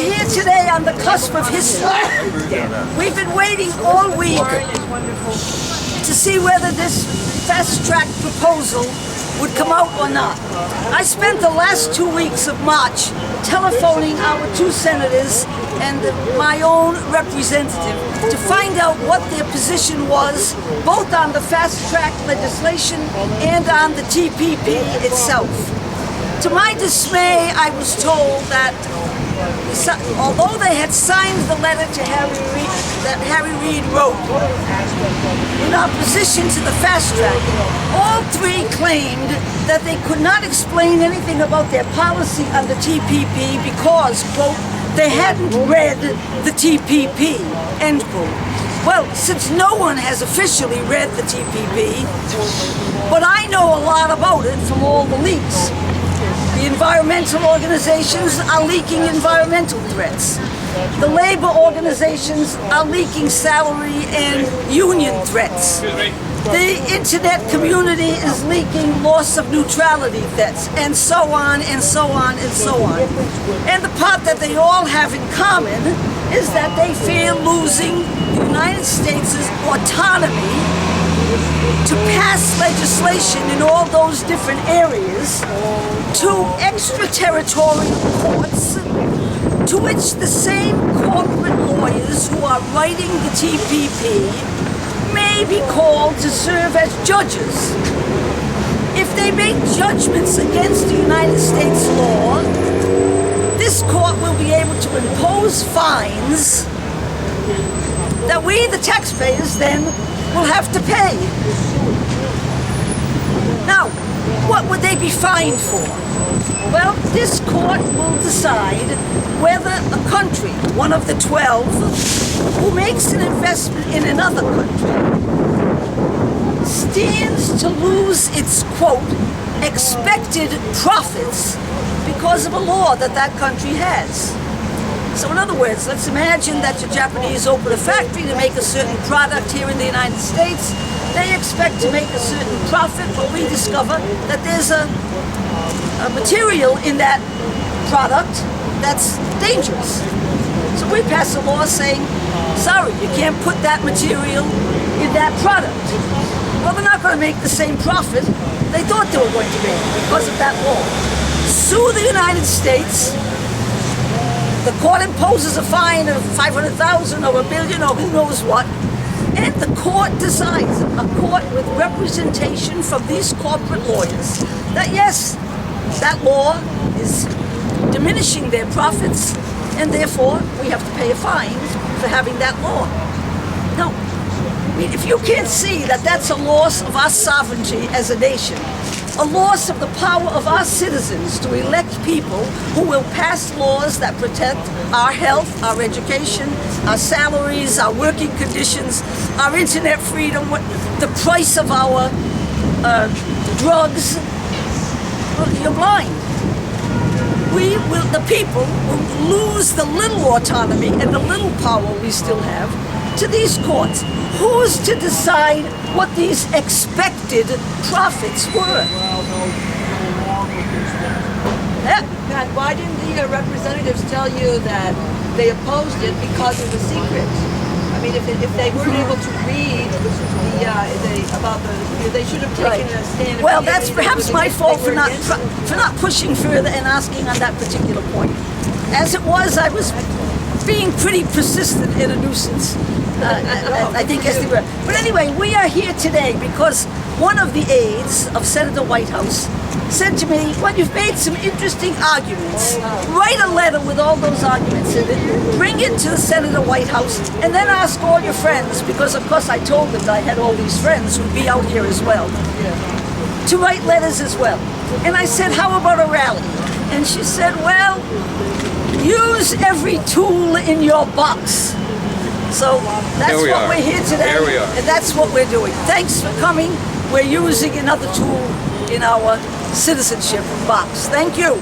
here today on the cusp of history. We've been waiting all week to see whether this fast-track proposal would come out or not. I spent the last 2 weeks of March telephoning our 2 senators and my own representative to find out what their position was, both on the fast-track legislation and on the TPP itself. To my dismay, I was told that although they had signed the letter to Harry Reid wrote in opposition to the fast track, all 3 claimed that they could not explain anything about their policy on the TPP because, quote, they hadn't read the TPP, end quote. Well, since no one has officially read the TPP, but I know a lot about it from all the leaks. The environmental organizations are leaking environmental threats. The labor organizations are leaking salary and union threats. The internet community is leaking loss of neutrality threats, and so on, and so on, and so on. And the part that they all have in common is that they fear losing the United States' autonomy to pass legislation in all those different areas to extraterritorial courts to which the same corporate lawyers who are writing the TPP may be called to serve as judges. If they make judgments against the United States law, this court will be able to impose fines that we, the taxpayers, then will have to pay. Now, what would they be fined for? Well, this court will decide whether a country, one of the 12, who makes an investment in another country, stands to lose its, quote, expected profits because of a law that that country has. So in other words, let's imagine that the Japanese open a factory to make a certain product here in the United States. They expect to make a certain profit, but we discover that there's a material in that product that's dangerous. So we pass a law saying, sorry, you can't put that material in that product. Well, they're not going to make the same profit they thought they were going to make because of that law. Sue the United States. The court imposes a fine of $500,000 or $1 billion or who knows what, and the court decides, a court with representation from these corporate lawyers, that yes, that law is diminishing their profits, and therefore we have to pay a fine for having that law. Now, I mean, if you can't see that that's a loss of our sovereignty as a nation, a loss of the power of our citizens to elect people who will pass laws that protect our health, our education, our salaries, our working conditions, our internet freedom, the price of our drugs. Well, you're blind. The people will lose the little autonomy and the little power we still have to these courts. Who's to decide what these expected profits were? Pat, why didn't the representatives tell you that they opposed it because it was secret? I mean, if they weren't able to read they should have taken a stand. Well, that's perhaps my fault for not pushing further and asking on that particular point. As it was, I was being pretty persistent and a nuisance. I think as they were. But anyway, we are here today because one of the aides of Senator Whitehouse said to me, well, you've made some interesting arguments. Write a letter with all those arguments in it, bring it to the Senator Whitehouse, and then ask all your friends, because of course I told them that I had all these friends who'd be out here as well, to write letters as well. And I said, how about a rally? And she said, well, use every tool in your box. So that's what we're here today, and that's what we're doing. Thanks for coming. We're using another tool in our citizenship box. Thank you.